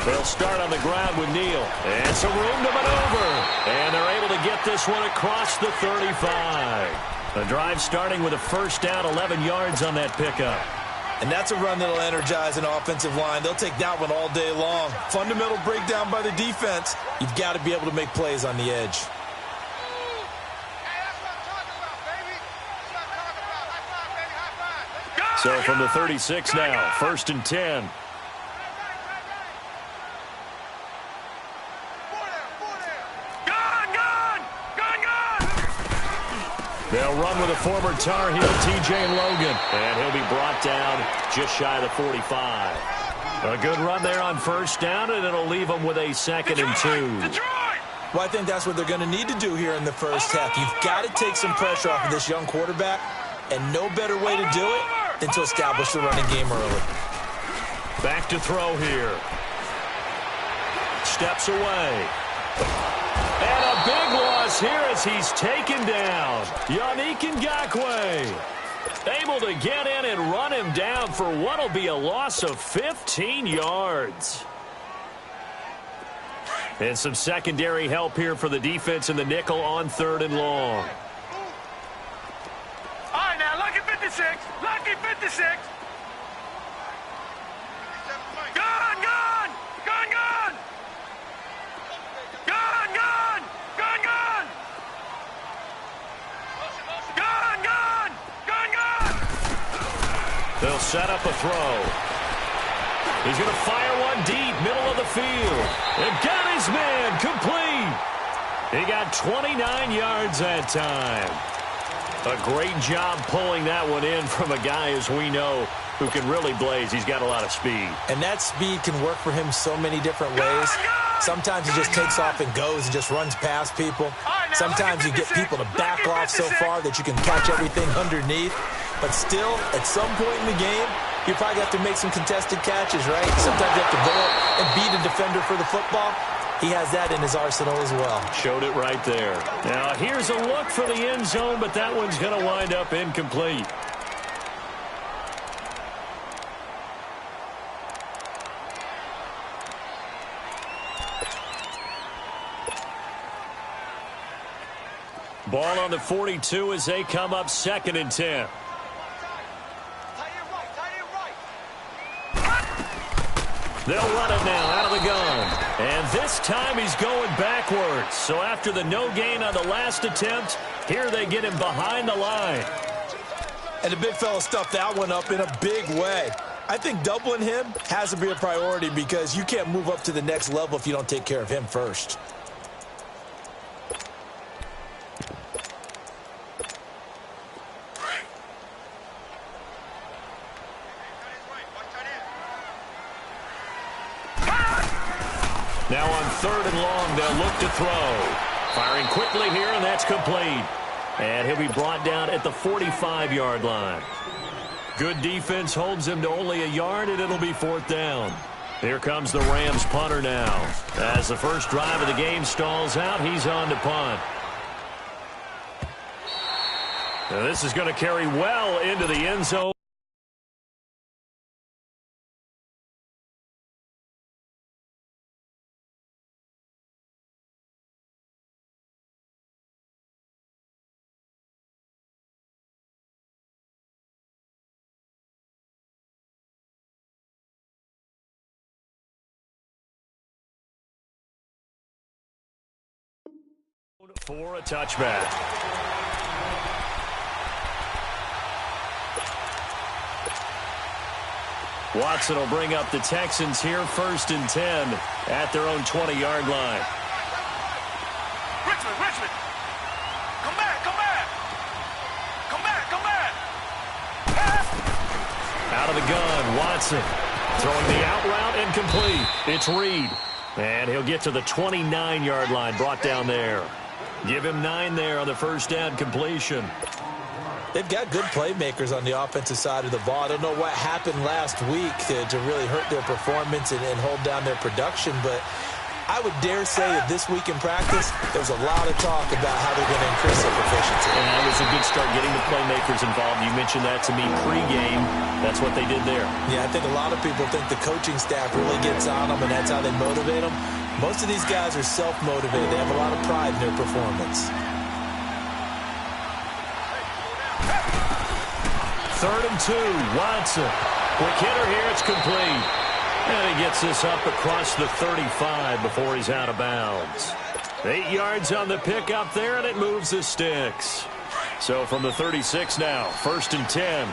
They'll start on the ground with Neal. And some room to maneuver. And they're able to get this one across the 35. The drive starting with a first down, 11 yards on that pickup. And that's a run that'll energize an offensive line. They'll take that one all day long. Fundamental breakdown by the defense. You've got to be able to make plays on the edge. So from the 36 now, first and 10. They'll run with a former Tar Heel, T.J. Logan. And he'll be brought down just shy of the 45. A good run there on first down, and it'll leave them with a second and 2. Well, I think that's what they're going to need to do here in the first half. You've got to take some pressure off of this young quarterback, and no better way to do it than to establish the running game early. Back to throw here. Steps away. And a big loss here as he's taken down. Yannick Ngakoue able to get in and run him down for what will be a loss of 15 yards. And some secondary help here for the defense in the nickel on 3rd and long. All right, now, lucky 56. Lucky 56. Gun, gun! Gun, gun! Gun, gun! Gun, gun! Gun, gun! Gun, gun! They'll set up a throw. He's going to fire one deep, middle of the field. And got his man complete. He got 29 yards that time. A great job pulling that one in from a guy, as we know, who can really blaze. He's got a lot of speed. And that speed can work for him so many different ways. Sometimes he just takes off and goes and just runs past people. Sometimes you get people to back off so far that you can catch everything underneath. But still, at some point in the game, you probably have to make some contested catches, right? Sometimes you have to go up and beat a defender for the football. He has that in his arsenal as well. Showed it right there. Now, here's a look for the end zone, but that one's going to wind up incomplete. Ball on the 42 as they come up 2nd and 10. They'll run it now out of the gun. And this time he's going backwards. So after the no gain on the last attempt, here they get him behind the line. And the big fella stuffed that one up in a big way. I think doubling him has to be a priority because you can't move up to the next level if you don't take care of him first. Now on 3rd and long, they'll look to throw. Firing quickly here, and that's complete. And he'll be brought down at the 45-yard line. Good defense holds him to only a yard, and it'll be 4th down. Here comes the Rams punter now. As the first drive of the game stalls out, he's on to punt. Now this is going to carry well into the end zone. For a touchback. Watson will bring up the Texans here 1st and 10 at their own 20-yard line. Richmond! Come back! Come back! Come back! Come back! Pass! Out of the gun, Watson. Throwing the out route incomplete. It's Reed. And he'll get to the 29-yard line, brought down there. Give him 9 there on the first down completion. They've got good playmakers on the offensive side of the ball. I don't know what happened last week to really hurt their performance and hold down their production, but I would dare say that this week in practice, there's a lot of talk about how they're going to increase their proficiency. And that was a good start getting the playmakers involved. You mentioned that to me pregame. That's what they did there. Yeah, I think a lot of people think the coaching staff really gets on them, and that's how they motivate them. Most of these guys are self-motivated. They have a lot of pride in their performance. 3rd and 2, Watson. Quick hitter here, it's complete. And he gets this up across the 35 before he's out of bounds. 8 yards on the pickup there, and it moves the sticks. So from the 36 now, 1st and 10.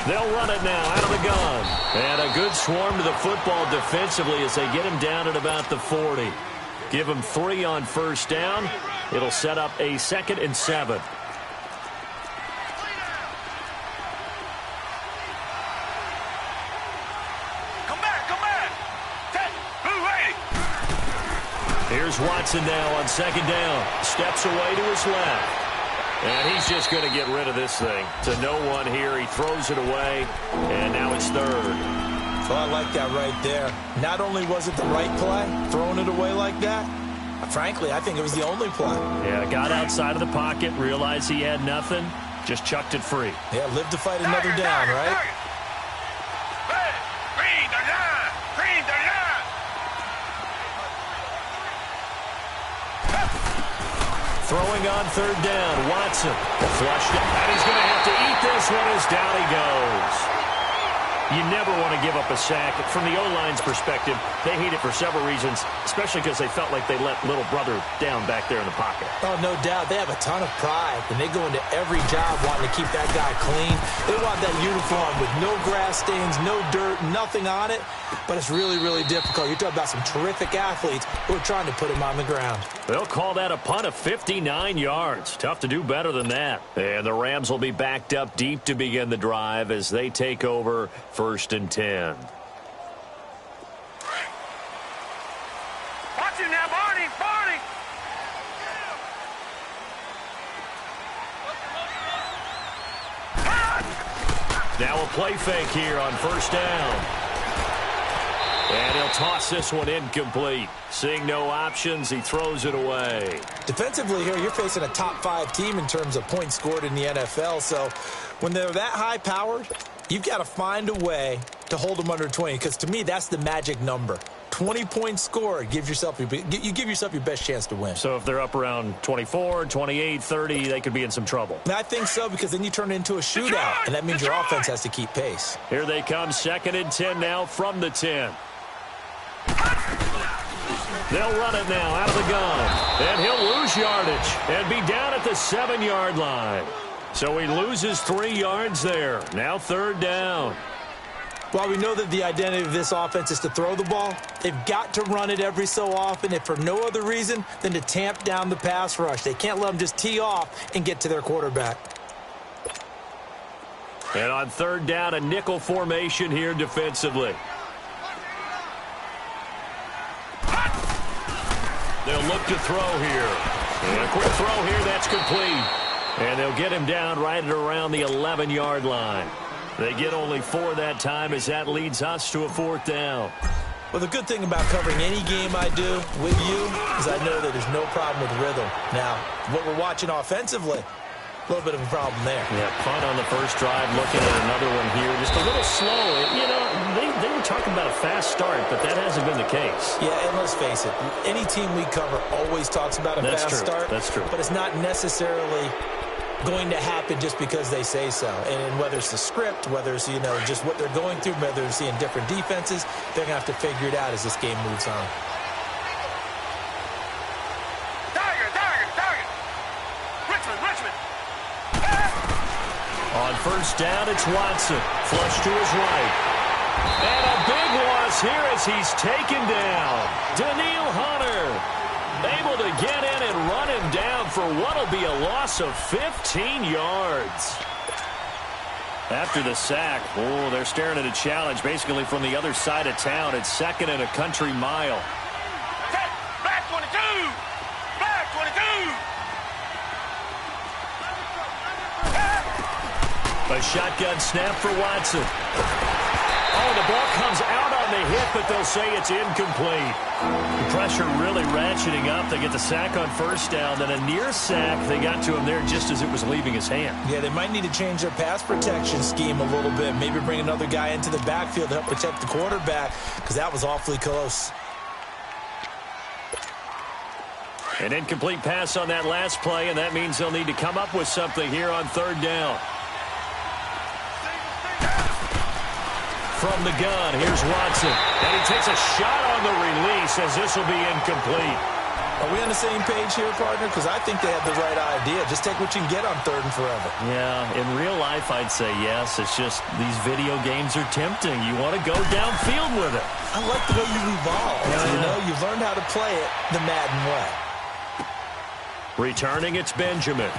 They'll run it now out of the gun. And a good swarm to the football defensively as they get him down at about the 40. Give him 3 on 1st down. It'll set up a 2nd and 7. Here's Watson now on 2nd down. Steps away to his left. And he's just going to get rid of this thing. To no one here. He throws it away. And now it's 3rd. Well, I like that right there. Not only was it the right play, throwing it away like that, frankly, I think it was the only play. Yeah, got outside of the pocket, realized he had nothing, just chucked it free. Yeah, live to fight another down, right? Throwing on 3rd down, Watson. Flushed it, and he's going to have to eat this one as down he goes. You never want to give up a sack. From the O-line's perspective, they hate it for several reasons, especially because they felt like they let little brother down back there in the pocket. Oh, no doubt. They have a ton of pride, and they go into every job wanting to keep that guy clean. They want that uniform with no grass stains, no dirt, nothing on it, but it's really, really difficult. You're talking about some terrific athletes who are trying to put him on the ground. They'll call that a punt of 59 yards. Tough to do better than that. And the Rams will be backed up deep to begin the drive as they take over 1st and 10. Watch it now, Barney! Barney! Now a play fake here on 1st down. And he'll toss this one incomplete. Seeing no options, he throws it away. Defensively here, you're facing a top-5 team in terms of points scored in the NFL. So when they're that high-powered, you've got to find a way to hold them under 20, because to me, that's the magic number. 20 points scored, you give yourself your best chance to win. So if they're up around 24, 28, 30, they could be in some trouble. And I think so, because then you turn it into a shootout, and that means your offense has to keep pace. Here they come, 2nd and 10 now from the 10. They'll run it now out of the gun. And he'll lose yardage and be down at the 7-yard line. So he loses 3 yards there. Now 3rd down. While we know that the identity of this offense is to throw the ball, they've got to run it every so often, if for no other reason than to tamp down the pass rush. They can't let them just tee off and get to their quarterback. And on 3rd down, a nickel formation here defensively. They'll look to throw here. And a quick throw here, that's complete. And they'll get him down right at around the 11-yard line. They get only 4 that time as that leads us to a 4th down. Well, the good thing about covering any game I do with you is I know that there's no problem with rhythm. Now, what we're watching offensively, a little bit of a problem there. Yeah, punt on the first drive, looking at another one here. Just a little slow. You know, they were talking about a fast start, but that hasn't been the case. Yeah, and let's face it, any team we cover always talks about a fast start. That's true. But it's not necessarily going to happen just because they say so. And whether it's the script, whether it's, just what they're going through, whether they're seeing different defenses, they're going to have to figure it out as this game moves on. Richmond! On 1st down, it's Watson. Flush to his right. And a big loss here as he's taken down. Daniil Hunter able to get in and run him down for what will be a loss of 15 yards. After the sack, they're staring at a challenge basically from the other side of town. It's 2nd and a country mile. Black 22! Black 22! A shotgun snap for Watson. Oh, the ball comes out on the hit, but they'll say it's incomplete. The pressure really ratcheting up. They get the sack on first down, then a near sack. They got to him there just as it was leaving his hand. Yeah, they might need to change their pass protection scheme a little bit. Maybe bring another guy into the backfield to help protect the quarterback, because that was awfully close. An incomplete pass on that last play, and that means they'll need to come up with something here on third down. From the gun, here's Watson. And he takes a shot on the release as this will be incomplete. Are we on the same page here, partner? Because I think they have the right idea. Just take what you can get on third and forever. Yeah, in real life, I'd say yes. It's just these video games are tempting. You want to go downfield with it. I like the way you evolved. Yeah. You know, you've learned how to play it the Madden way. Returning, it's Benjamin.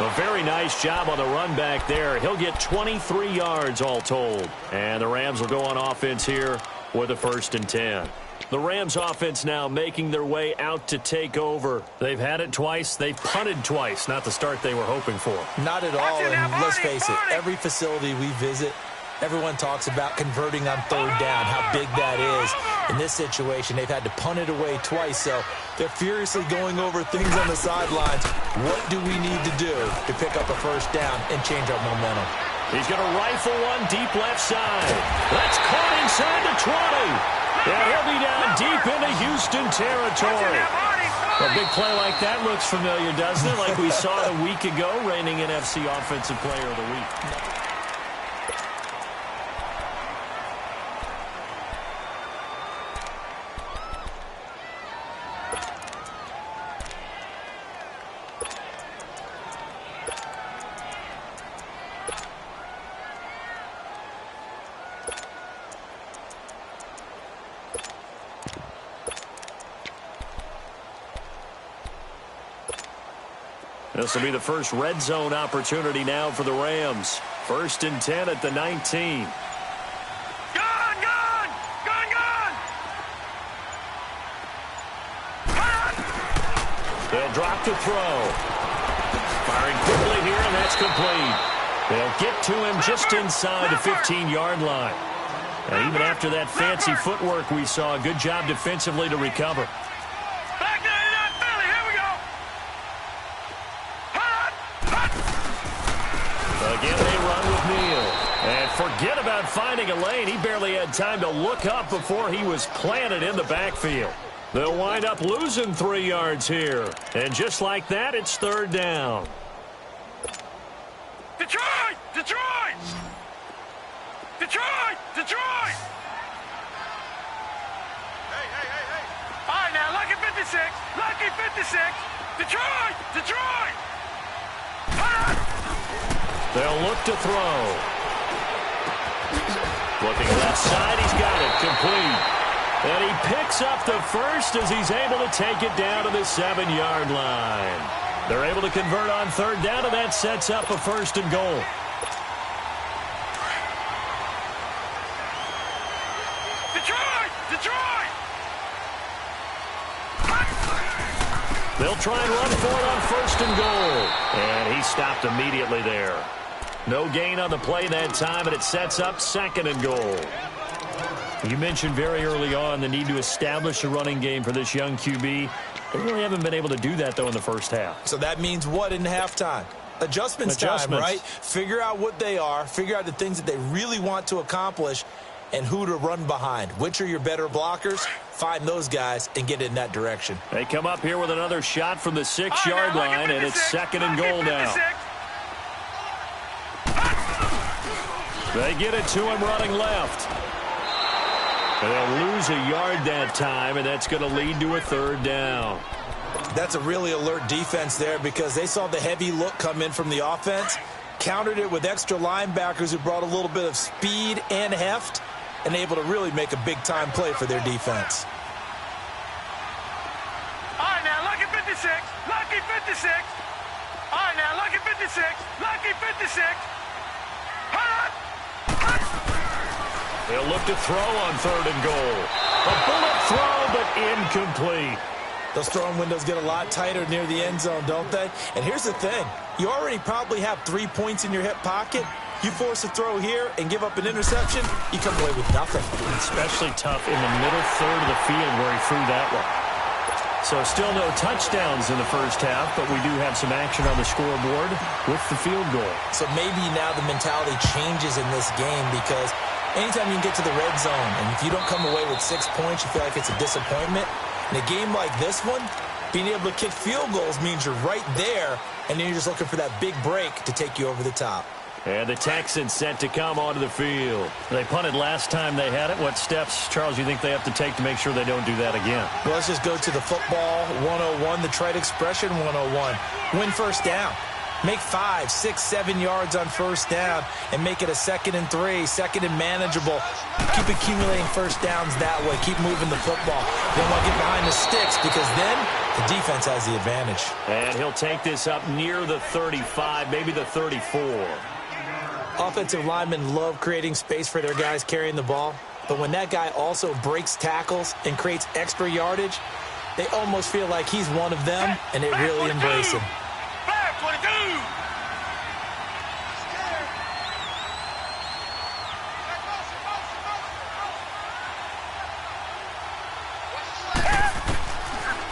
A very nice job on the run back there. He'll get 23 yards all told. And the Rams will go on offense here with a 1st and 10. The Rams offense now making their way out to take over. They've had it twice. They've punted twice. Not the start they were hoping for. Not at all. And let's face it, every facility we visit, everyone talks about converting on third down, how big that is. In this situation, they've had to punt it away twice, so they're furiously going over things on the sidelines. What do we need to do to pick up a 1st down and change our momentum? He's going to rifle one deep left side. That's caught inside the 20. And he'll be down deep into Houston territory. A big play like that looks familiar, doesn't it? Like we saw a week ago, reigning NFC Offensive Player of the Week. This will be the first red zone opportunity now for the Rams. 1st and 10 at the 19. Gun! Gun! Gun! Gun! They'll drop to throw. Firing quickly here, and that's complete. They'll get to him just inside the 15-yard line. And even after that fancy footwork we saw, a good job defensively to recover. Again, they run with Neal. And forget about finding a lane. He barely had time to look up before he was planted in the backfield. They'll wind up losing 3 yards here. And just like that, it's 3rd down. Detroit! Detroit! Detroit! Detroit! Hey, hey, hey, hey. All right, now, Lucky 56. Lucky 56. Detroit! Detroit! They'll look to throw. Looking left side, he's got it, complete. And he picks up the first as he's able to take it down to the 7-yard line. They're able to convert on 3rd down, and that sets up a 1st and goal. Detroit! Detroit! They'll try and run for it on 1st and goal. And he stopped immediately there. No gain on the play that time, and it sets up 2nd and goal. You mentioned very early on the need to establish a running game for this young QB. They really haven't been able to do that, though, in the first half. So that means what in halftime? Adjustments time, right? Figure out what they are, figure out the things that they really want to accomplish, and who to run behind. Which are your better blockers? Find those guys and get in that direction. They come up here with another shot from the 6-yard line, and it's 2nd and goal now. They get it to him running left. They'll lose a yard that time, and that's going to lead to a 3rd down. That's a really alert defense there because they saw the heavy look come in from the offense, countered it with extra linebackers who brought a little bit of speed and heft, and able to really make a big-time play for their defense. All right, now, Lucky 56. Lucky 56. All right, now, Lucky 56. Lucky 56. They'll look to throw on 3rd and goal. A bullet throw, but incomplete. Those throwing windows get a lot tighter near the end zone, don't they? And here's the thing. You already probably have 3 points in your hip pocket. You force a throw here and give up an interception, you come away with nothing. Especially tough in the middle third of the field where he threw that one. So still no touchdowns in the first half, but we do have some action on the scoreboard with the field goal. So maybe now the mentality changes in this game because anytime you can get to the red zone, and if you don't come away with 6 points, you feel like it's a disappointment. In a game like this one, being able to kick field goals means you're right there, and then you're just looking for that big break to take you over the top. And the Texans set to come onto the field. They punted last time they had it. What steps, Charles, you think they have to take to make sure they don't do that again? Well, let's just go to the football 101, the trite expression 101. Win first down. Make 5, 6, 7 yards on first down and make it a 2nd and 3, 2nd and manageable. Keep accumulating first downs that way. Keep moving the football. You don't want to get behind the sticks because then the defense has the advantage. And he'll take this up near the 35, maybe the 34. Offensive linemen love creating space for their guys carrying the ball, but when that guy also breaks tackles and creates extra yardage, they almost feel like he's one of them, and they really embrace him. 5-22.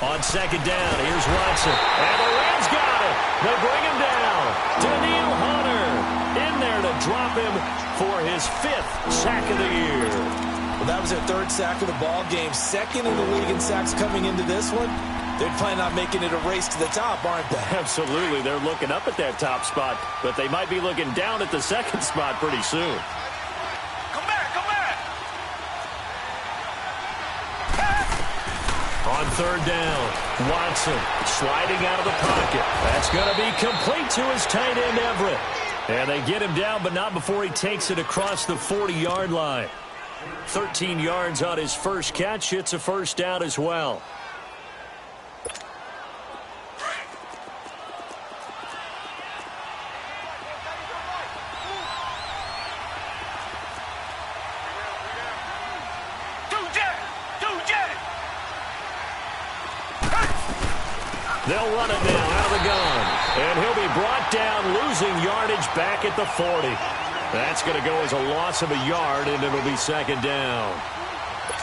On second down, here's Watson. And the Rams got it. They bring him down. Danielle Hunter in there to drop him for his 5th sack of the year. Well, that was their 3rd sack of the ball game. 2nd in the league in sacks coming into this one. They're planning on making it a race to the top, aren't they? Absolutely. They're looking up at that top spot, but they might be looking down at the 2nd spot pretty soon. Come back, come back. On third down, Watson sliding out of the pocket. That's going to be complete to his tight end, Everett. And they get him down, but not before he takes it across the 40-yard line. 13 yards on his first catch. It's a first down as well. They'll run it now out of the gun. And he'll be brought down, losing yardage back at the 40. That's going to go as a loss of a yard, and it'll be second down.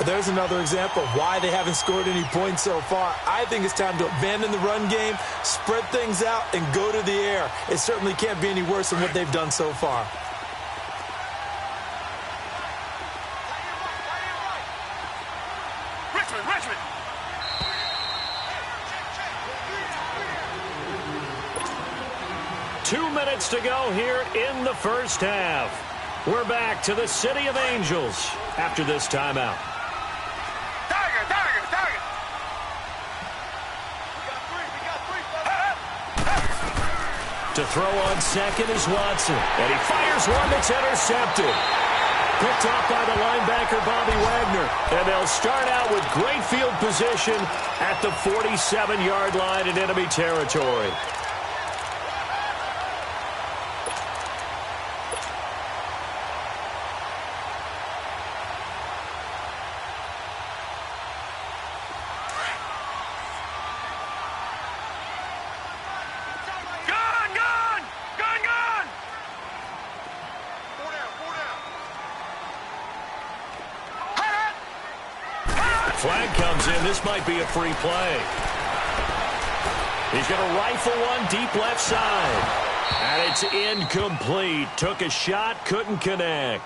There's another example of why they haven't scored any points so far. I think it's time to abandon the run game, spread things out, and go to the air. It certainly can't be any worse than what they've done so far. Richmond. 2 minutes to go here in the first half. We're back to the City of Angels after this timeout. Tiger. To throw on second is Watson. And he fires one that's intercepted. Picked off by the linebacker, Bobby Wagner. And they'll start out with great field position at the 47-yard line in enemy territory. Flag comes in. This might be a free play. He's going to rifle one deep left side. And it's incomplete. Took a shot, couldn't connect.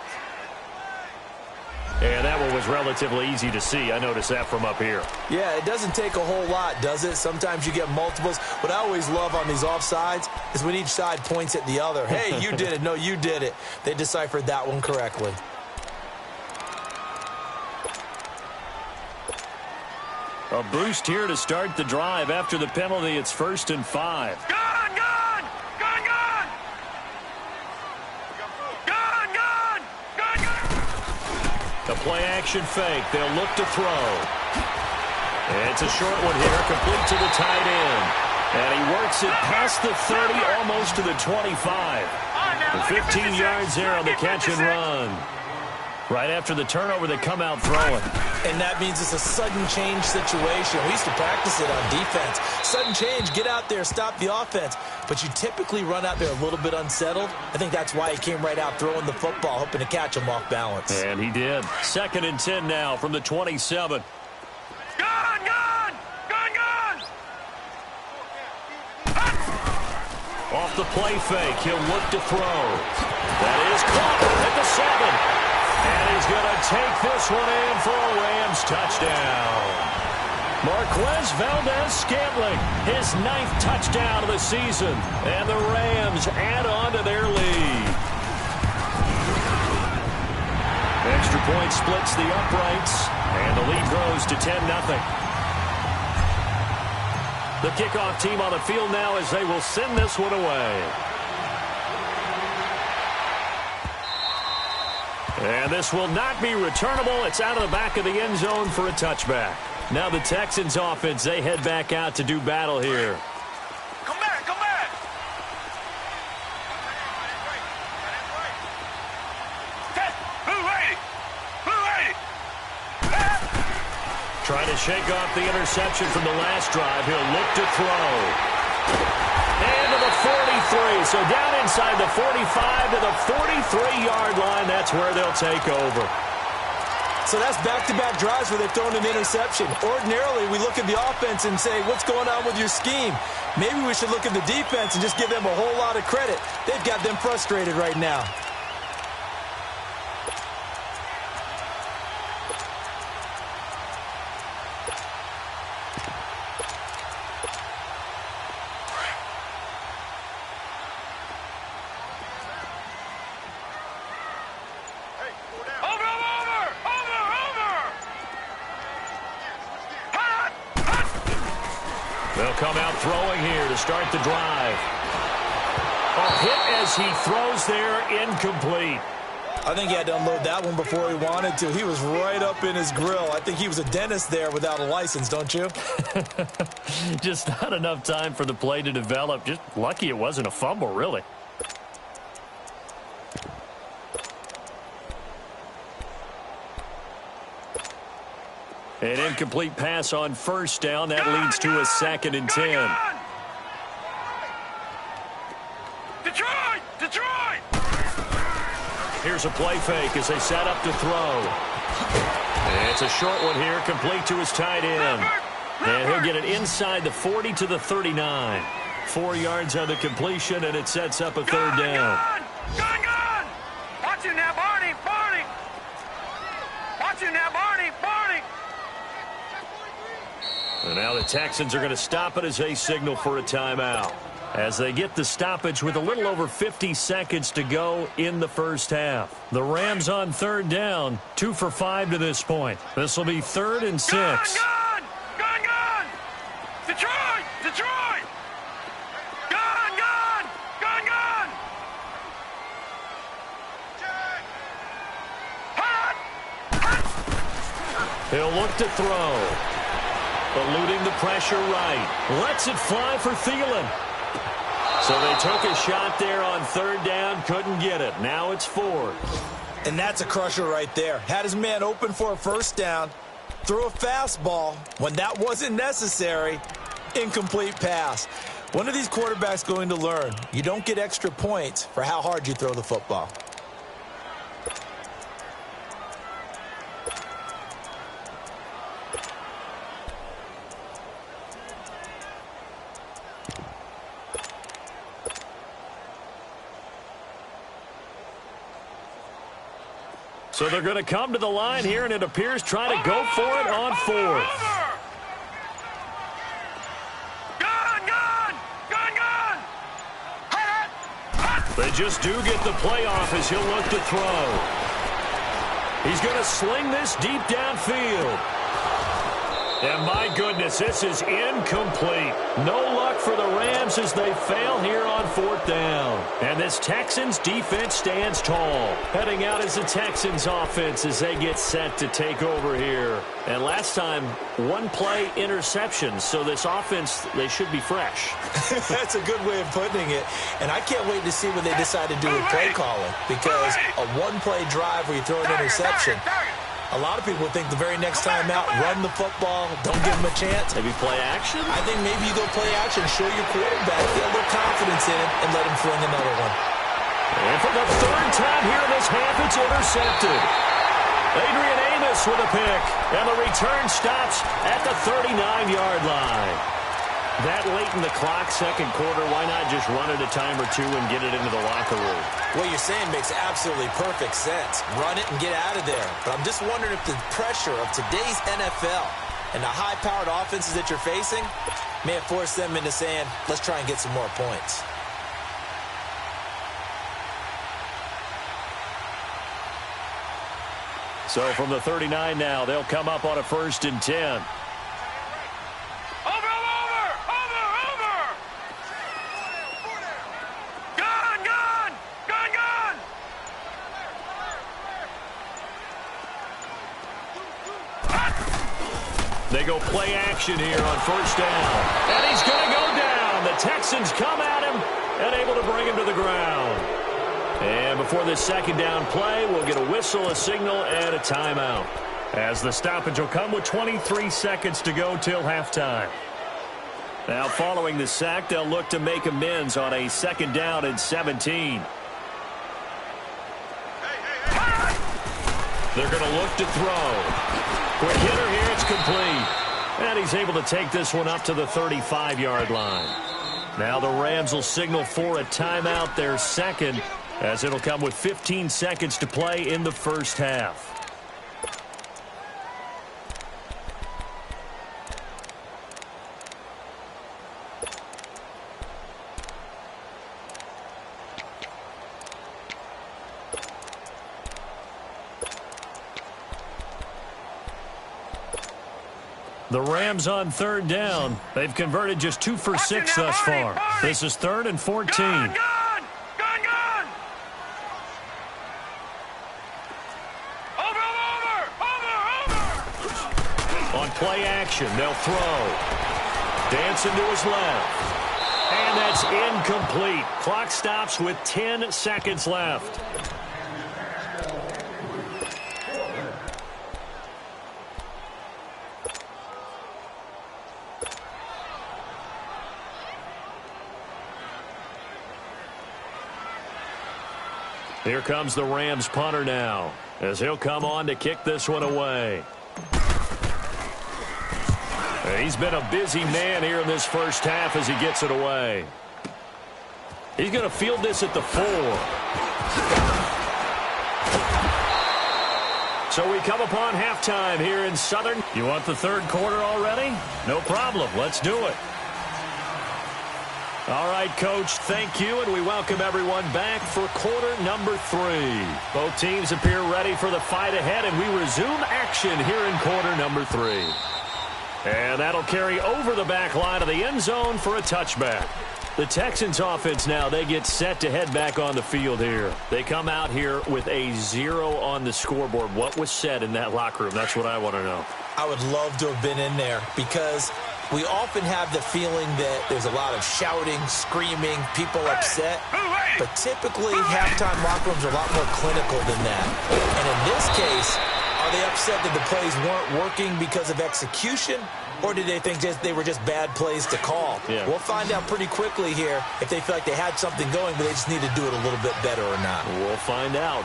And that one was relatively easy to see. I noticed that from up here. Yeah, it doesn't take a whole lot, does it? Sometimes you get multiples. What I always love on these offsides is when each side points at the other. Hey, you did it. No, you did it. They deciphered that one correctly. A boost here to start the drive. After the penalty, it's 1st and 5. Gun! The play-action fake. They'll look to throw. It's a short one here, complete to the tight end. And he works it past the 30, almost to the 25. 15 yards there on the catch and run. Right after the turnover, they come out throwing. And that means it's a sudden change situation. We used to practice it on defense. Sudden change, get out there, stop the offense. But you typically run out there a little bit unsettled. I think that's why he came right out throwing the football, hoping to catch him off balance. And he did. 2nd and 10 now from the 27. Gun! Off the play fake, he'll look to throw. That is caught at the 7. And he's going to take this one in for a Rams touchdown. Marquez Valdez-Scantling, his 9th touchdown of the season. And the Rams add on to their lead. Extra point splits the uprights, and the lead grows to 10-0. The kickoff team on the field now as they will send this one away. And this will not be returnable. It's out of the back of the end zone for a touchback. Now the Texans offense, they head back out to do battle here. Come back! Trying to shake off the interception from the last drive. He'll look to throw. And to the 43. So down inside the 45 to the 43-yard line. That's where they'll take over. So that's back-to-back drives where they've thrown an interception. Ordinarily, we look at the offense and say, what's going on with your scheme? Maybe we should look at the defense and just give them a whole lot of credit. They've got them frustrated right now. They'll come out throwing here to start the drive. A hit as he throws there, incomplete. I think he had to unload that one before he wanted to. He was right up in his grill. I think he was a dentist there without a license, don't you? Just not enough time for the play to develop. Just lucky it wasn't a fumble, really. An incomplete pass on first down. That leads to a 2nd and 10. Detroit! Here's a play fake as they set up to throw. And it's a short one here, complete to his tight end. And he'll get it inside the 40 to the 39. 4 yards on the completion, and it sets up a 3rd down. Gun! Watch him now, Barney! Watch him now, Barney! And now the Texans are going to stop it as they signal for a timeout. As they get the stoppage with a little over 50 seconds to go in the first half. The Rams on 3rd down, 2 for 5 to this point. This will be 3rd and 6. Gun! Detroit! Gun! He'll look to throw. Eluding the pressure right. Lets it fly for Thielen. So they took a shot there on 3rd down. Couldn't get it. Now it's 4th. And that's a crusher right there. Had his man open for a 1st down. Threw a fastball when that wasn't necessary. Incomplete pass. When are these quarterbacks going to learn? You don't get extra points for how hard you throw the football. So they're going to come to the line here, and it appears try to go for it on 4th. Gun! They just do get the play off as he'll look to throw. He's going to sling this deep downfield. And my goodness, this is incomplete. No luck for the Rams as they fail here on 4th down. And this Texans defense stands tall. Heading out as the Texans offense as they get set to take over here. And last time, one play interception. So this offense, they should be fresh. That's a good way of putting it. And I can't wait to see what they decide to do with play calling. Because a one-play drive where you throw an interception, a lot of people would think the very next time out, run the football, don't give them a chance. Maybe play action? I think maybe you go play action, show your quarterback, get a little confidence in him, and let him fling another one. And for the 3rd time here in this half, it's intercepted. Adrian Amos with a pick, and the return stops at the 39-yard line. That late in the clock, 2nd quarter, why not just run it a time or two and get it into the locker room? What you're saying makes absolutely perfect sense. Run it and get out of there. But I'm just wondering if the pressure of today's NFL and the high-powered offenses that you're facing may have forced them into saying, let's try and get some more points. So from the 39 now, they'll come up on a 1st and 10. They go play action here on 1st down. And he's going to go down. The Texans come at him and able to bring him to the ground. And before this 2nd down play, we'll get a whistle, a signal, and a timeout. As the stoppage will come with 23 seconds to go till halftime. Now following the sack, they'll look to make amends on a 2nd down and 17. They're going to look to throw. Quick hitter here, it's complete. And he's able to take this one up to the 35-yard line. Now the Rams will signal for a timeout, their 2nd, as it'll come with 15 seconds to play in the 1st half. The Rams on 3rd down. They've converted just 2 for 6 thus far. This is 3rd and 14. Gun! Over! On play action, they'll throw. Dancing to his left. And that's incomplete. Clock stops with 10 seconds left. Here comes the Rams punter now, as he'll come on to kick this one away. He's been a busy man here in this 1st half as he gets it away. He's going to field this at the 4. So we come upon halftime here in Southern. You want the 3rd quarter already? No problem. Let's do it. All right, Coach, thank you, and we welcome everyone back for quarter number 3. Both teams appear ready for the fight ahead, and we resume action here in quarter number 3. And that'll carry over the back line of the end zone for a touchback. The Texans offense now, they get set to head back on the field here. They come out here with a 0 on the scoreboard. What was said in that locker room? That's what I want to know. I would love to have been in there because we often have the feeling that there's a lot of shouting, screaming, people upset. But typically, halftime locker rooms are a lot more clinical than that. And in this case, are they upset that the plays weren't working because of execution? Or did they think they were just bad plays to call? Yeah. We'll find out pretty quickly here if they feel like they had something going, but they just need to do it a little bit better or not. We'll find out.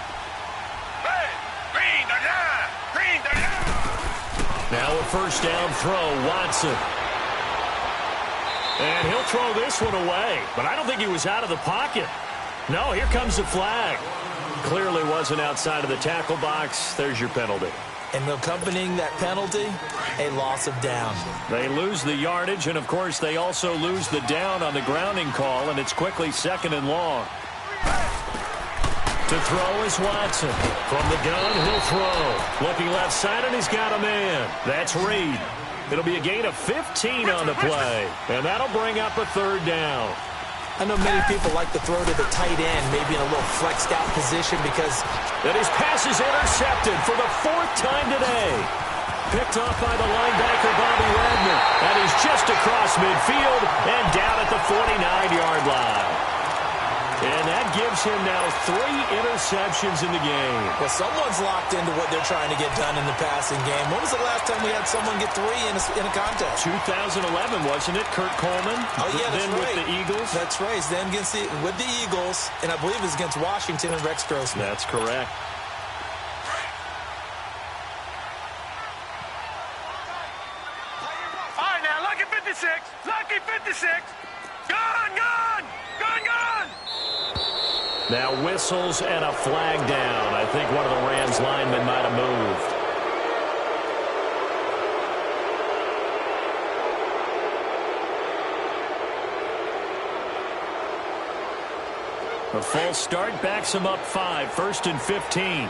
Hey! Green the line! Green the line! Now a 1st down throw, Watson. And he'll throw this one away, but I don't think he was out of the pocket. No, here comes the flag. Clearly wasn't outside of the tackle box. There's your penalty. And accompanying that penalty, a loss of down. They lose the yardage, and, of course, they also lose the down on the grounding call, and it's quickly 2nd and long. To throw is Watson. From the gun, he'll throw. Looking left side, and he's got a man. That's Reed. It'll be a gain of 15 on the play, and that'll bring up a third down. I know many people like to throw to the tight end, maybe in a little flexed out position because... And his pass is intercepted for the fourth time today. Picked off by the linebacker, Bobby Wagner. And he's just across midfield and down at the 49-yard line. And that gives him now 3 interceptions in the game. Well, someone's locked into what they're trying to get done in the passing game. When was the last time we had someone get 3 in a contest? 2011, wasn't it? Kurt Coleman. Oh, yeah, that's then right. with the Eagles. That's right. Then with the Eagles, and I believe it's against Washington and Rex Grossman. That's correct. All right, now, lucky 56. Lucky 56. Gun, gun, gun, gun. Now whistles and a flag down. I think one of the Rams linemen might have moved. A false start backs him up 5. 1st and 15.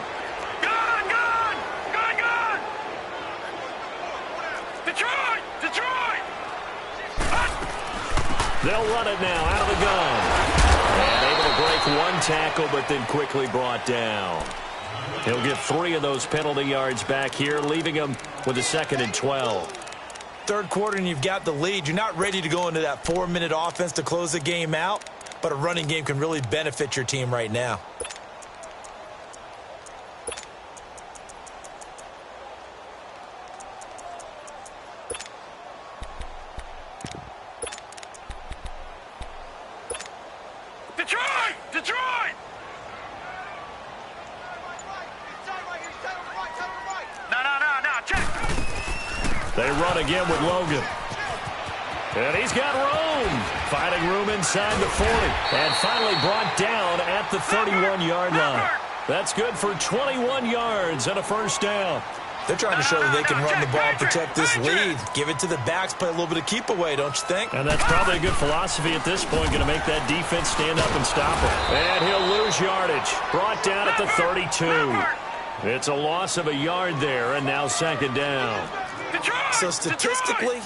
Gun, gun, gun, gun. Detroit, Detroit. They'll run it now out of the gun. And able to break one tackle, but then quickly brought down. He'll get 3 of those penalty yards back here, leaving him with a 2nd and 12. Third quarter and you've got the lead. You're not ready to go into that 4-minute offense to close the game out, but a running game can really benefit your team right now. Detroit, Detroit. No, check. They run again with Logan. And he's got room. Finding room inside the 40. And finally brought down at the 31-yard line. That's good for 21 yards and a first down. They're trying to show that they can run the ball and protect this lead. Give it to the backs, play a little bit of keep away, don't you think? And that's probably a good philosophy at this point, going to make that defense stand up and stop him. And he'll lose yardage. Brought down at the 32. It's a loss of a yard there, and now 2nd down. So statistically,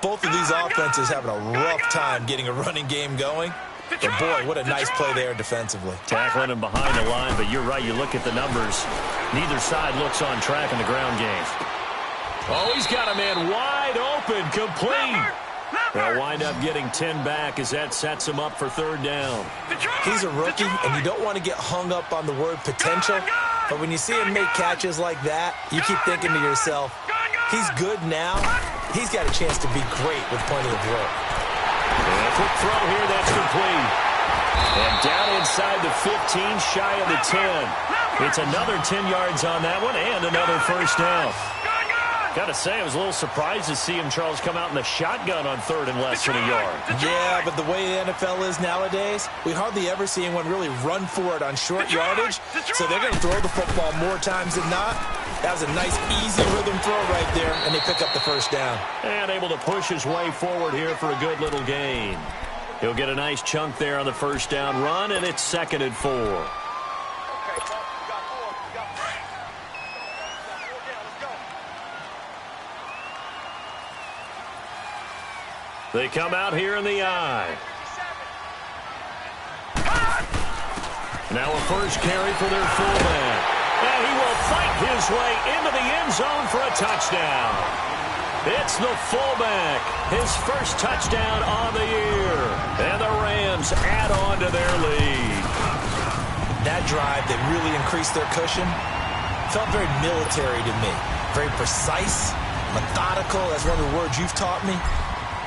both of these offenses having a rough time getting a running game going. But boy, what a nice play there defensively. Tackling him behind the line, but you're right, you look at the numbers. Neither side looks on track in the ground game. Oh, he's got a man wide open, complete. They'll wind up getting 10 back as that sets him up for 3rd down. He's a rookie, and you don't want to get hung up on the word potential. But when you see him make catches like that, you keep thinking to yourself, he's good now. He's got a chance to be great with plenty of work. And a quick throw here, that's complete. And down inside the 15, shy of the 10. It's another 10 yards on that one and another first down. Got to say, I was a little surprised to see him, Charles, come out in the shotgun on 3rd and less than a yard. Yeah, but the way the NFL is nowadays, we hardly ever see anyone really run for it on short yardage. So they're going to throw the football more times than not. That was a nice, easy rhythm throw right there, and they pick up the first down. And able to push his way forward here for a good little gain. He'll get a nice chunk there on the first down run, and it's 2nd and 4. They come out here in the eye. Now a first carry for their fullback. And he will fight his way into the end zone for a touchdown. It's the fullback, his first touchdown on the year. And the Rams add on to their lead. That drive that really increased their cushion felt very military to me. Very precise, methodical. That's one of the words you've taught me.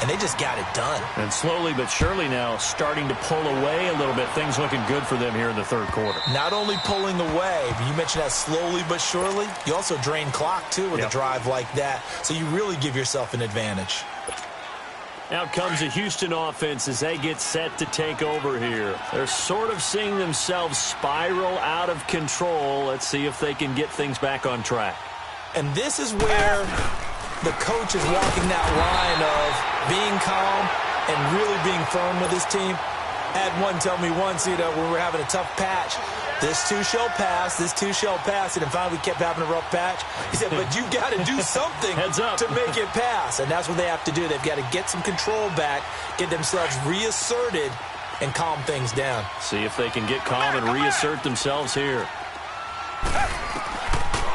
And they just got it done. And slowly but surely now starting to pull away a little bit. Things looking good for them here in the 3rd quarter. Not only pulling away, but you mentioned that slowly but surely. You also drain clock, too, with a drive like that. So you really give yourself an advantage. Out comes the Houston offense as they get set to take over here. They're sort of seeing themselves spiral out of control. Let's see if they can get things back on track. And this is where the coach is walking that line of being calm and really being firm with his team. Had one tell me once, when we were having a tough patch, this too shall pass, this too shall pass, and then finally we kept having a rough patch. He said, but you got to do something to make it pass, and that's what they have to do. They've got to get some control back, get themselves reasserted, and calm things down. See if they can get calm and reassert themselves here.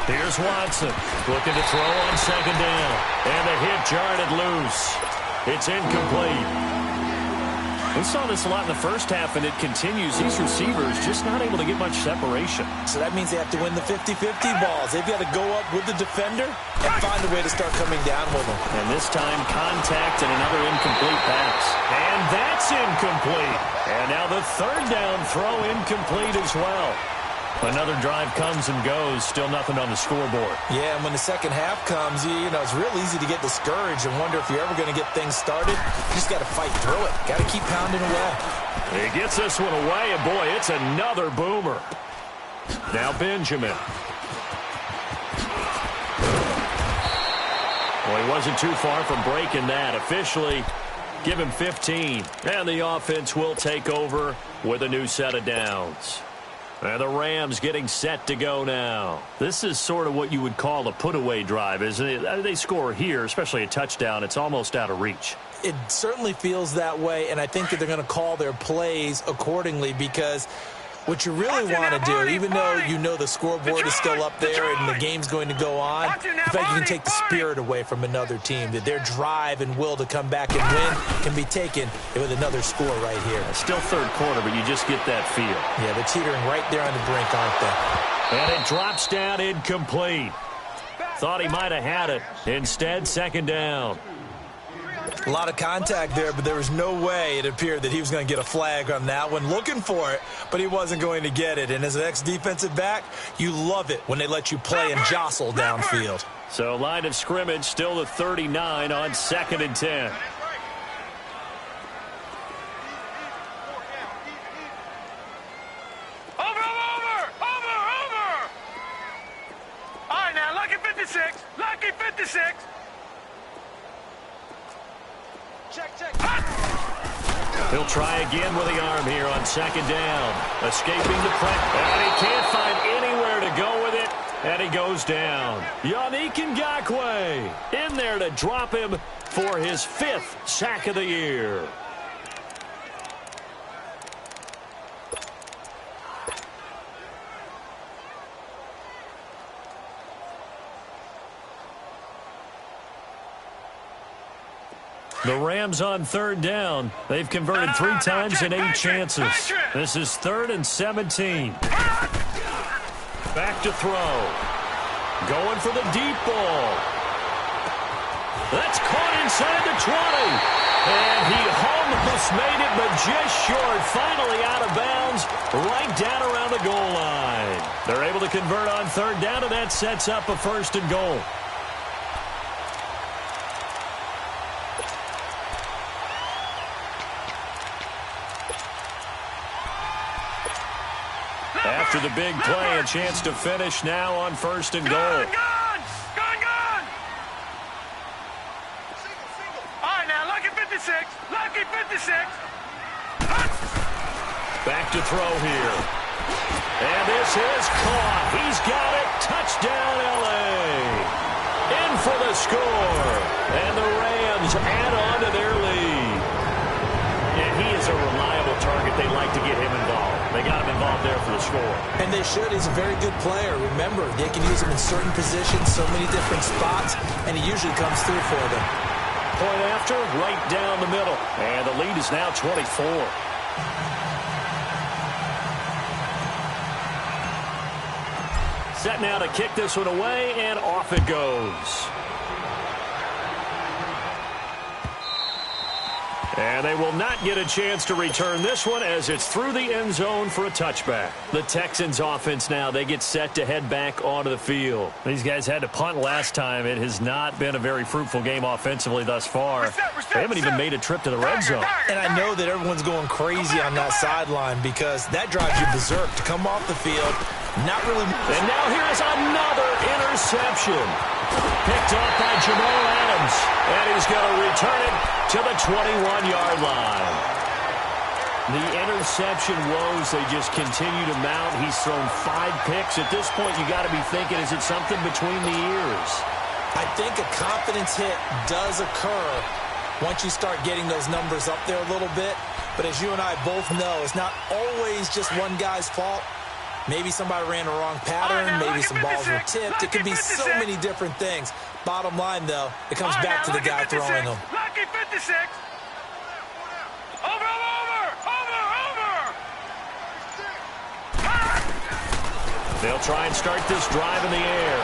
Here's Watson, looking to throw on second down, and the hit jarred it loose. It's incomplete. We saw this a lot in the first half, and it continues. These receivers just not able to get much separation. So that means they have to win the 50-50 balls. They've got to go up with the defender and find a way to start coming down with them. And this time, contact and another incomplete pass. And that's incomplete. And now the third down throw incomplete as well. Another drive comes and goes, still nothing on the scoreboard. Yeah, and when the second half comes, it's real easy to get discouraged and wonder if you're ever going to get things started. You just got to fight through it. Got to keep pounding away. He gets this one away, and boy, it's another boomer. Now Benjamin. Well, he wasn't too far from breaking that. Officially, give him 15. And the offense will take over with a new set of downs. And the Rams getting set to go now. This is sort of what you would call a put-away drive, isn't it? They score here, especially a touchdown. It's almost out of reach. It certainly feels that way, and I think that they're going to call their plays accordingly because what you really want to do, even though you know the scoreboard is still up there and the game's going to go on, in fact, you can take the spirit away from another team, that their drive and will to come back and win can be taken with another score right here. Still third quarter, but you just get that feel. Yeah, they're teetering right there on the brink, aren't they? And it drops down incomplete. Thought he might have had it. Instead, second down. A lot of contact there, but there was no way it appeared that he was going to get a flag on that one. Looking for it, but he wasn't going to get it. And as an ex-defensive back, you love it when they let you play and jostle downfield. So line of scrimmage still the 39 on 2nd and 10. Over! All right, now, lucky 56. Lucky 56. Check. He'll try again with the arm here on second down. Escaping the pressure. And he can't find anywhere to go with it. And he goes down. Yannick Ngakoue in there to drop him for his 5th sack of the year. The Rams on third down. They've converted 3 times in 8 chances. This is 3rd and 17. Back to throw. Going for the deep ball. That's caught inside the 20. And he almost made it, but just short. Finally out of bounds, right down around the goal line. They're able to convert on third down, and that sets up a 1st and goal. After the big play, a chance to finish now on 1st and goal. Gone! All right, now, lucky 56. Lucky 56. Back to throw here. And this is caught. He's got it. Touchdown, L.A. In for the score. And the Rams add on to their lead. And he is a reliable target. They like to get him involved. They got him involved there for the score. And they should. He's a very good player. Remember, they can use him in certain positions, so many different spots, and he usually comes through for them. Point after, right down the middle. And the lead is now 24. Set now to kick this one away, and off it goes. And they will not get a chance to return this one as it's through the end zone for a touchback. The Texans offense now, they get set to head back onto the field. These guys had to punt last time. It has not been a very fruitful game offensively thus far. They haven't even made a trip to the red zone. And I know that everyone's going crazy on that sideline because that drives you berserk to come off the field. Not really. And now here's another interception. Picked off by Jamal Adams. And he's going to return it to the 21-yard line. The interception woes, they just continue to mount. He's thrown 5 picks. At this point, you got to be thinking, is it something between the ears? I think a confidence hit does occur once you start getting those numbers up there a little bit. But as you and I both know, it's not always just one guy's fault. Maybe somebody ran a wrong pattern. Maybe some balls were tipped. It could be so many different things. Bottom line, though, it comes back to the guy throwing them. Lucky 56. Over. They'll try and start this drive in the air.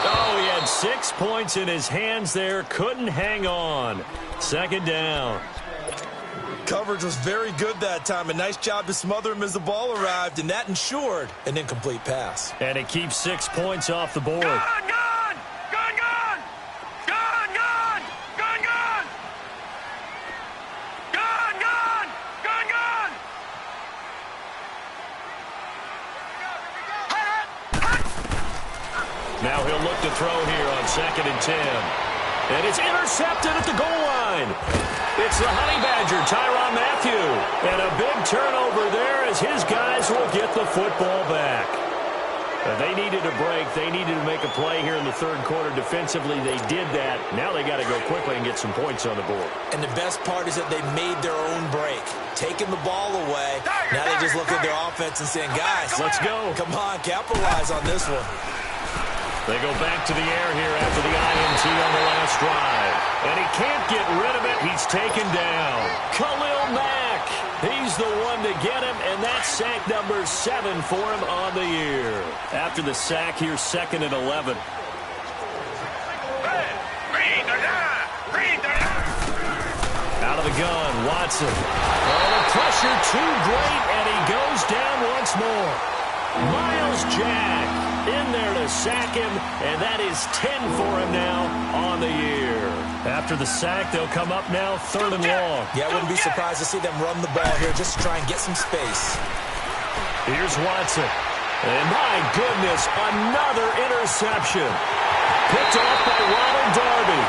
Oh, he had 6 points in his hands there. Couldn't hang on. Second down. Coverage was very good that time. A nice job to smother him as the ball arrived, and that ensured an incomplete pass. And it keeps 6 points off the board. Gone. Now he'll look to throw here on 2nd and 10. And it's intercepted at the goal line. It's the Honey Badger, Tyrann Mathieu. And a big turnover there as his guys will get the football back. They needed a break. They needed to make a play here in the 3rd quarter. Defensively, they did that. Now they got to go quickly and get some points on the board. And the best part is that they made their own break. Taking the ball away. Now they just look at their offense and saying, guys, let's go. Come on, capitalize on this one. They go back to the air here after the INT on the last drive. And he can't get rid of it. He's taken down. Khalil Mack. He's the one to get him, and that's sack number 7 for him on the year. After the sack, here's 2nd and 11. Out of the gun, Watson. Oh, the pressure too great, and he goes down once more. Myles Jack in there to sack him, and that is 10 for him now on the year. After the sack, they'll come up now 3rd and long. Yeah, I wouldn't be surprised to see them run the ball here just to try and get some space. Here's Watson. And my goodness, another interception. Picked off by Ronald Darby.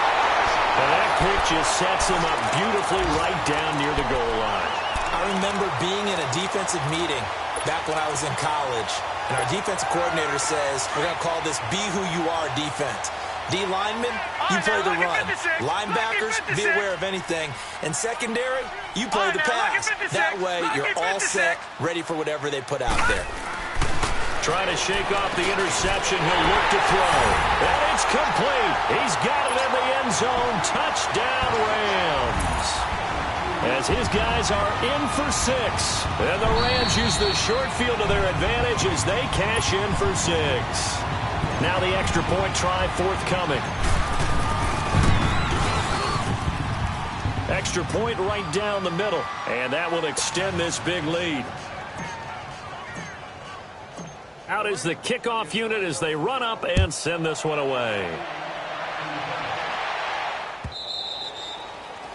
And that pick just sets him up beautifully right down near the goal line. I remember being in a defensive meeting back when I was in college, and our defensive coordinator says, we're going to call this Be Who You Are defense. D linemen, you play the run. Linebackers, be aware of anything. And secondary, you play the pass. That way, you're all set, ready for whatever they put out there. Trying to shake off the interception. He'll look to throw. And it's complete. He's got it in the end zone. Touchdown, Rams. As his guys are in for 6. And the Rams use the short field to their advantage as they cash in for 6. Now the extra point try forthcoming. Extra point right down the middle. And that will extend this big lead. Out is the kickoff unit as they run up and send this one away.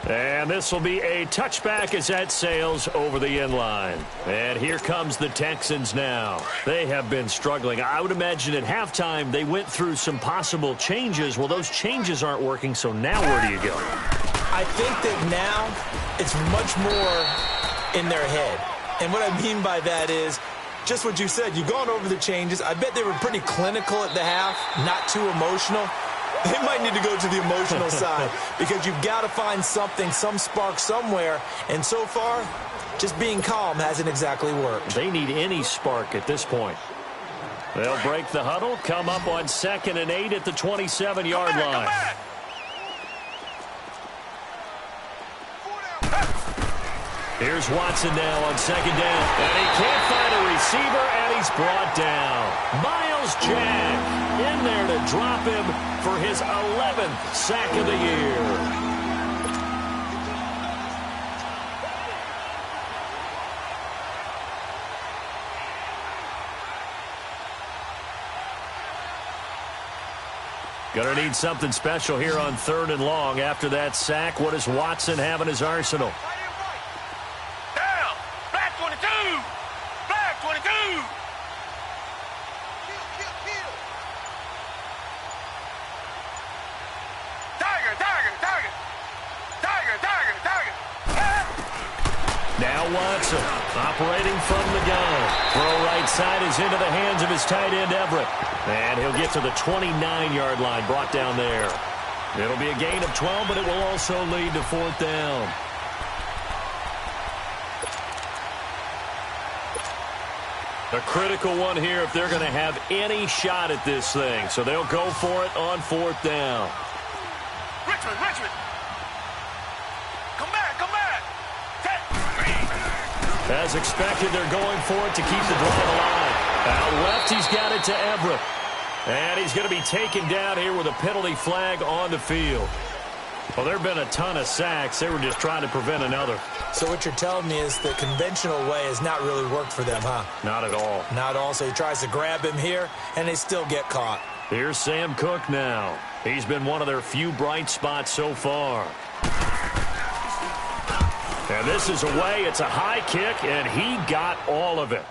And this will be a touchback as that sails over the end line. And here comes the Texans now. They have been struggling. I would imagine at halftime they went through some possible changes. Well, those changes aren't working, so now where do you go? I think that now it's much more in their head. And what I mean by that is just what you said. You've gone over the changes. I bet they were pretty clinical at the half, not too emotional. They might need to go to the emotional side because you've got to find something, some spark somewhere. And so far, just being calm hasn't exactly worked. They need any spark at this point. They'll break the huddle, come up on 2nd and 8 at the 27-yard line. Here's Watson now on 2nd down. And he can't find a receiver, and he's brought down. Myles Jack in there to drop him for his 11th sack of the year. Gonna need something special here on 3rd and long. After that sack, what does Watson have in his arsenal? Down! Black 22! Black 22! Tiger! Tiger! Tiger! Tiger! Tiger! Tiger! Now Watson, operating from the gun. Throw right side is into the hands of his tight end, Everett. And he'll get to the 29-yard line, brought down there. It'll be a gain of 12, but it will also lead to 4th down. A critical one here if they're going to have any shot at this thing. So they'll go for it on 4th down. Richmond. Come back. As expected, they're going for it to keep the drive alive. Out left, he's got it to Everett. And he's going to be taken down here with a penalty flag on the field. Well, there have been a ton of sacks. They were just trying to prevent another. So what you're telling me is the conventional way has not really worked for them, huh? Not at all. Not all. So he tries to grab him here, and they still get caught. Here's Sam Cook now. He's been one of their few bright spots so far. And this is away. It's a high kick, and he got all of it.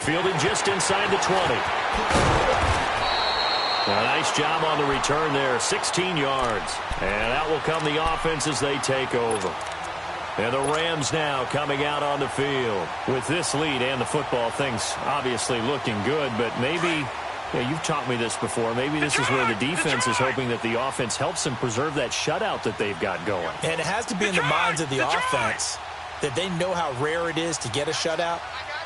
Fielded just inside the 20. A nice job on the return there, 16 yards. And out will come the offense as they take over. And the Rams now coming out on the field. With this lead and the football, things obviously looking good, but maybe, you've taught me this before, maybe this is where the defense is hoping that the offense helps them preserve that shutout that they've got going. And it has to be in the minds of the offense that they know how rare it is to get a shutout.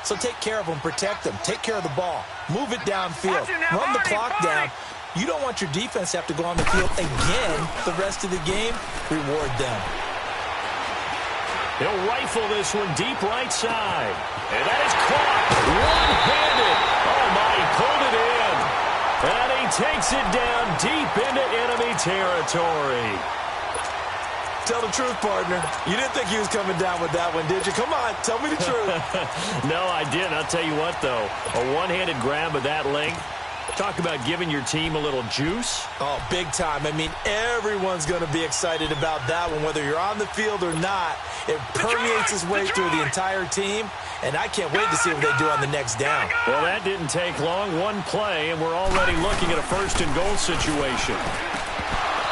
So take care of them, protect them, take care of the ball, move it downfield, run the clock down. You don't want your defense to have to go on the field again the rest of the game. Reward them. He'll rifle this one deep right side. And that is caught one-handed. Oh, my, he pulled it in. And he takes it down deep into enemy territory. Tell the truth, partner. You didn't think he was coming down with that one, did you? Come on, tell me the truth. No, I didn't. I'll tell you what, though. A one-handed grab of that length. Talk about giving your team a little juice. Oh, big time. I mean, everyone's going to be excited about that one, whether you're on the field or not. It permeates its way through the entire team, and I can't wait to see what they do on the next down. Well, that didn't take long. One play, and we're already looking at a 1st and goal situation.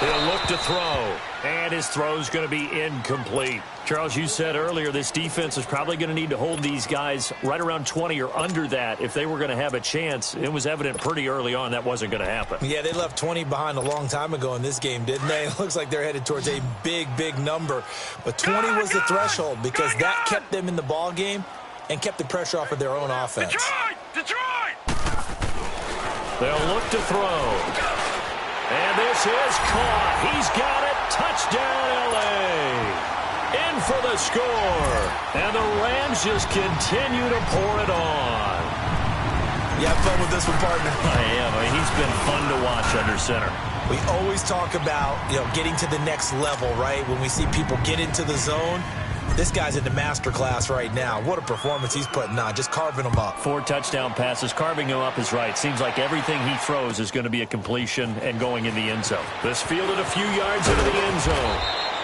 He'll look to throw, and his throw's going to be incomplete. Charles, you said earlier this defense is probably going to need to hold these guys right around 20 or under that if they were going to have a chance. It was evident pretty early on that wasn't going to happen. Yeah, they left 20 behind a long time ago in this game, didn't they? It looks like they're headed towards a big number. But 20 was the threshold because that kept them in the ball game and kept the pressure off of their own offense. Detroit! They'll look to throw. And this is caught. He's got it. Touchdown, L.A. In for the score. And the Rams just continue to pour it on. You have fun with this one, partner? I am. He's been fun to watch under center. We always talk about, getting to the next level, right? When we see people get into the zone. This guy's in the master class right now. What a performance he's putting on, just carving them up. 4 touchdown passes. Carving him up is right. Seems like everything he throws is going to be a completion and going in the end zone. This fielded a few yards into the end zone.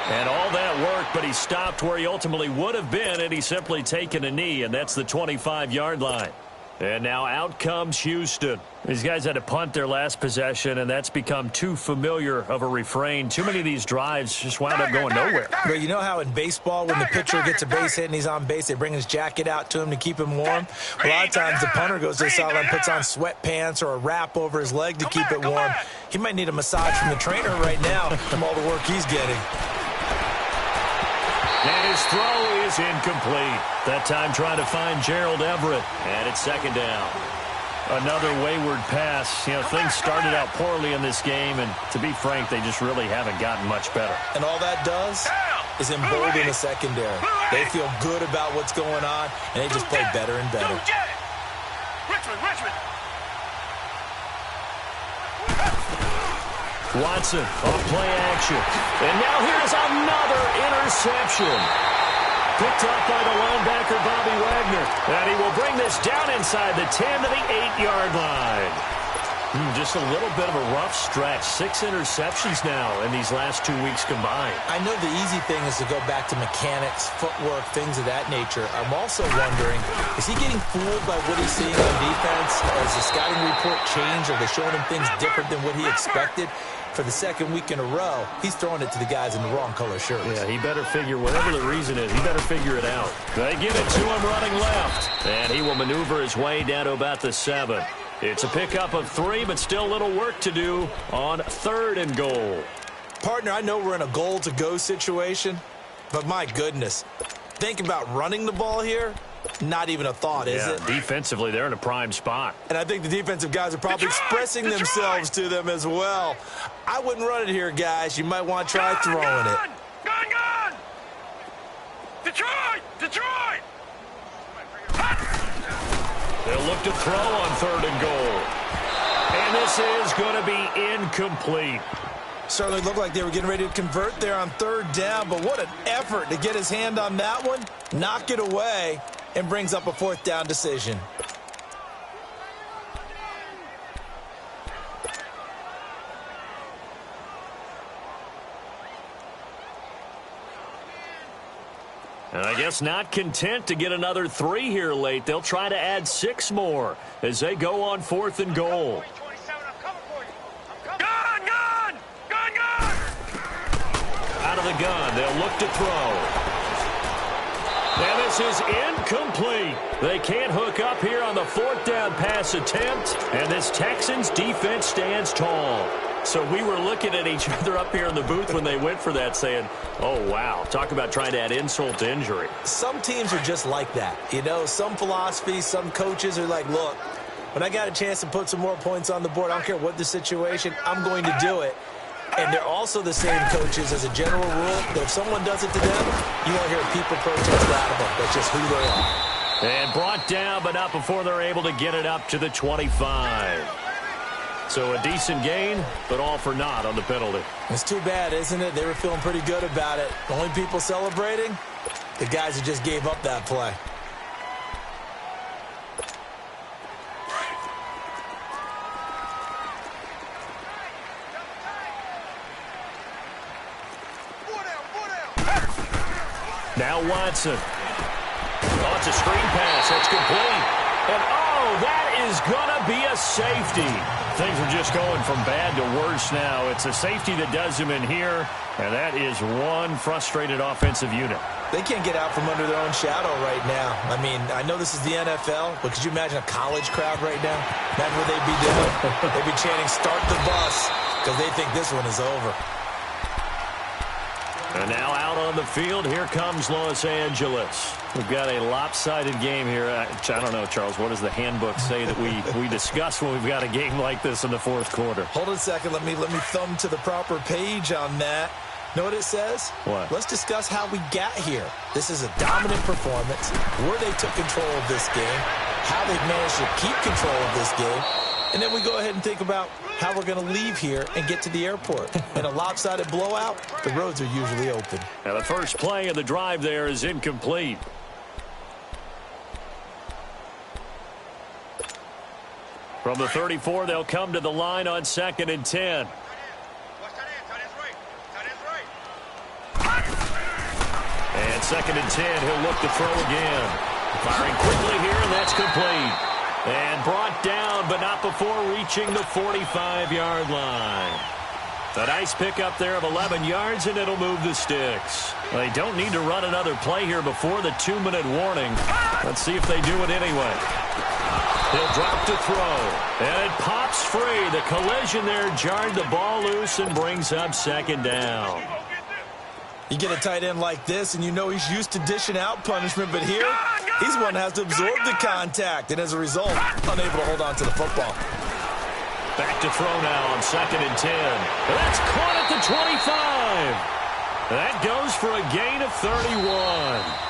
And all that worked, but he stopped where he ultimately would have been, and he's simply taken a knee, and that's the 25-yard line. And now out comes Houston. These guys had to punt their last possession, and that's become too familiar of a refrain. Too many of these drives just wound up going nowhere. But you know how in baseball, when the pitcher gets a base hit and he's on base, they bring his jacket out to him to keep him warm? A lot of times the punter goes to the sideline, puts on sweatpants or a wrap over his leg to keep it warm. He might need a massage from the trainer right now from all the work he's getting. And his throw is incomplete. That time trying to find Gerald Everett. And it's 2nd down. Another wayward pass. Things started out poorly in this game, and to be frank, they just really haven't gotten much better. And all that does is embolden the secondary. They feel good about what's going on, and they just play better and better. Richmond. Watson off play action. And now here's another interception. Picked up by the linebacker, Bobby Wagner. And he will bring this down inside the 10 to the 8-yard line. Just a little bit of a rough stretch. 6 interceptions now in these last 2 weeks combined. I know the easy thing is to go back to mechanics, footwork, things of that nature. I'm also wondering, is he getting fooled by what he's seeing on defense? Has the scouting report changed? Are they showing him things different than what he expected? For the second week in a row, he's throwing it to the guys in the wrong color shirts. Yeah, he better figure, whatever the reason is, he better figure it out. They give it to him running left, and he will maneuver his way down to about the 7. It's a pickup of 3, but still a little work to do on 3rd and goal. Partner, I know we're in a goal-to-go situation, but my goodness, think about running the ball here. Not even a thought, is it? Defensively, they're in a prime spot. And I think the defensive guys are probably expressing themselves to them as well. I wouldn't run it here, guys. You might want to try throwing it. Gone! Detroit! Detroit! They'll look to throw on 3rd and goal. And this is going to be incomplete. Certainly looked like they were getting ready to convert there on 3rd down, but what an effort to get his hand on that one, knock it away, and brings up a 4th down decision. And I guess not content to get another 3 here late. They'll try to add 6 more as they go on 4th and goal. Out of the gun, they'll look to throw. And this is incomplete. They can't hook up here on the 4th down pass attempt, and this Texans defense stands tall. So we were looking at each other up here in the booth when they went for that saying, oh, wow, talk about trying to add insult to injury. Some teams are just like that. You know, some philosophies, some coaches are like, look, when I got a chance to put some more points on the board, I don't care what the situation, I'm going to do it. And they're also the same coaches as a general rule that if someone does it to them, you won't hear people protest out of them. That's just who they are. And brought down, but not before they're able to get it up to the 25. So a decent gain, but all for naught on the penalty. It's too bad, isn't it? They were feeling pretty good about it. The only people celebrating, the guys who just gave up that play. Now Watson. Oh, it's a screen pass. That's complete. And, oh, that is going to be a safety. Things are just going from bad to worse now. It's a safety that does him in here, and that is one frustrated offensive unit. They can't get out from under their own shadow right now. I mean, I know this is the NFL, but could you imagine a college crowd right now? Imagine what they'd be doing. They'd be chanting, start the bus, because they think this one is over. And now out on the field, here comes Los Angeles. We've got a lopsided game here. I don't know, Charles, what does the handbook say that we discuss when we've got a game like this in the 4th quarter? Hold on a second. Let me thumb to the proper page on that. Know what it says? What? Let's discuss how we got here. This is a dominant performance, where they took control of this game, how they've managed to keep control of this game, and then we go ahead and think about how we're going to leave here and get to the airport. In a lopsided blowout, the roads are usually open. Now the first play of the drive there is incomplete. From the 34, they'll come to the line on 2nd and 10. And 2nd and 10, he'll look to throw again. Firing quickly here, and that's complete. And brought down, but not before reaching the 45-yard line. A nice pickup there of 11 yards, and it'll move the sticks. They don't need to run another play here before the 2-minute warning. Let's see if they do it anyway. He'll drop to throw, and it pops free. The collision there jarred the ball loose and brings up 2nd down. You get a tight end like this, and you know he's used to dishing out punishment, but here, he's one that has to absorb the contact, and as a result, unable to hold on to the football. Back to throw now on 2nd and 10. That's caught at the 25. That goes for a gain of 31.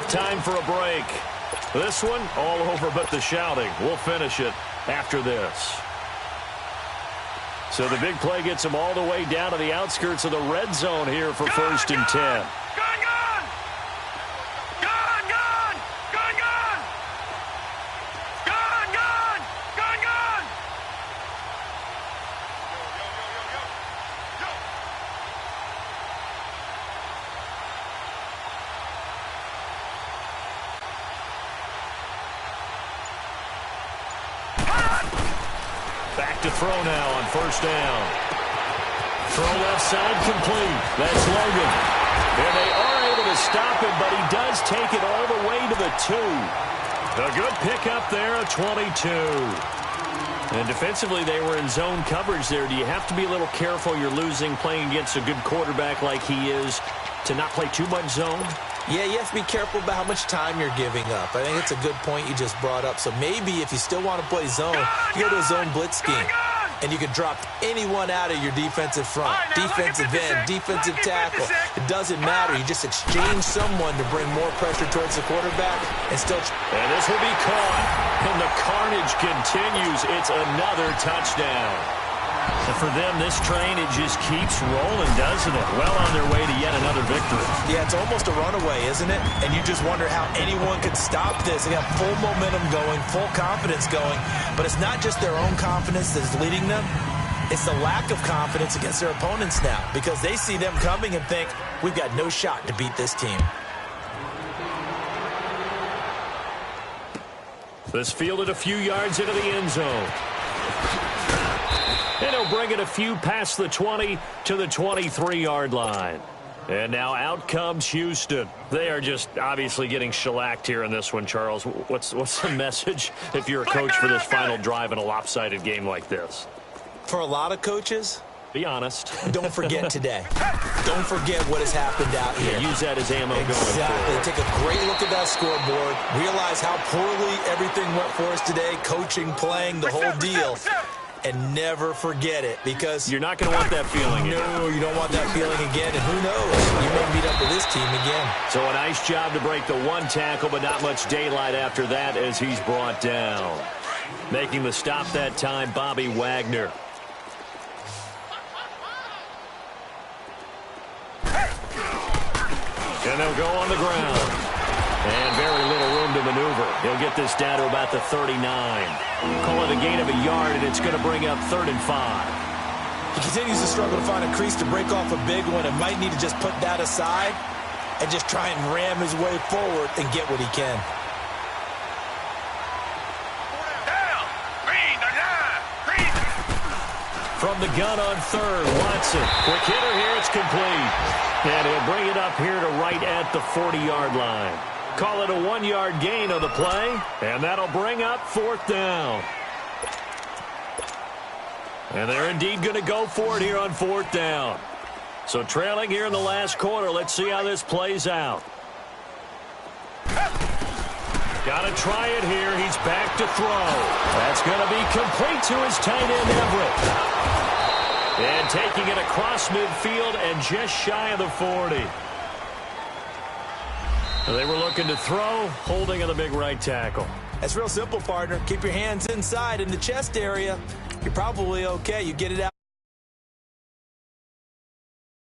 Time for a break. This one, all over but the shouting. We'll finish it after this. So the big play gets them all the way down to the outskirts of the red zone here for 1st and 10. Gun! Back to throw now on first down. Throw left side complete. That's Logan. And they are able to stop him, but he does take it all the way to the 2. A good pickup there, a 22. And defensively, they were in zone coverage there. Do you have to be a little careful? You're losing playing against a good quarterback like he is to not play too much zone? Yeah, you have to be careful about how much time you're giving up. I think it's a good point you just brought up. So maybe if you still want to play zone, you go to a zone blitz scheme. And you can drop anyone out of your defensive front, defensive end, defensive tackle. It doesn't matter. You just exchange someone to bring more pressure towards the quarterback and still. And this will be caught. And the carnage continues. It's another touchdown. And for them, this train, it just keeps rolling, doesn't it? Well on their way to yet another victory. Yeah, it's almost a runaway, isn't it? And you just wonder how anyone could stop this. They got full momentum going, full confidence going. But it's not just their own confidence that's leading them. It's the lack of confidence against their opponents now because they see them coming and think, we've got no shot to beat this team. This fielded a few yards into the end zone. And he'll bring it a few past the 20 to the 23-yard line. And now out comes Houston. They are just obviously getting shellacked here in this one, Charles. What's the message if you're a coach for this final drive in a lopsided game like this? For a lot of coaches, be honest. Don't forget today. Don't forget what has happened out here. Use that as ammo going forward. Exactly. Take a great look at that scoreboard. Realize how poorly everything went for us today. Coaching, playing, the whole deal. And never forget it because you're not going to want that feeling again. No, you don't want that feeling again. And who knows? You may meet up with this team again. So a nice job to break the one tackle, but not much daylight after that as he's brought down. Making the stop that time, Bobby Wagner. And they'll go on the ground. And very little room to maneuver. He'll get this down to about the 39. Call it a gain of a yard, and it's going to bring up 3rd and 5. He continues to struggle to find a crease to break off a big one and might need to just put that aside and just try and ram his way forward and get what he can. From the gun on 3rd, Watson. Quick hitter here, it's complete. And he'll bring it up here to right at the 40-yard line. Call it a 1-yard gain on the play, and that'll bring up 4th down. And they're indeed going to go for it here on 4th down. So trailing here in the last quarter, let's see how this plays out. Got to try it here. He's back to throw. That's going to be complete to his tight end, Everett. And taking it across midfield and just shy of the 40. They were looking to throw, holding on the big right tackle. That's real simple, partner. Keep your hands inside in the chest area. You're probably okay. You get it out.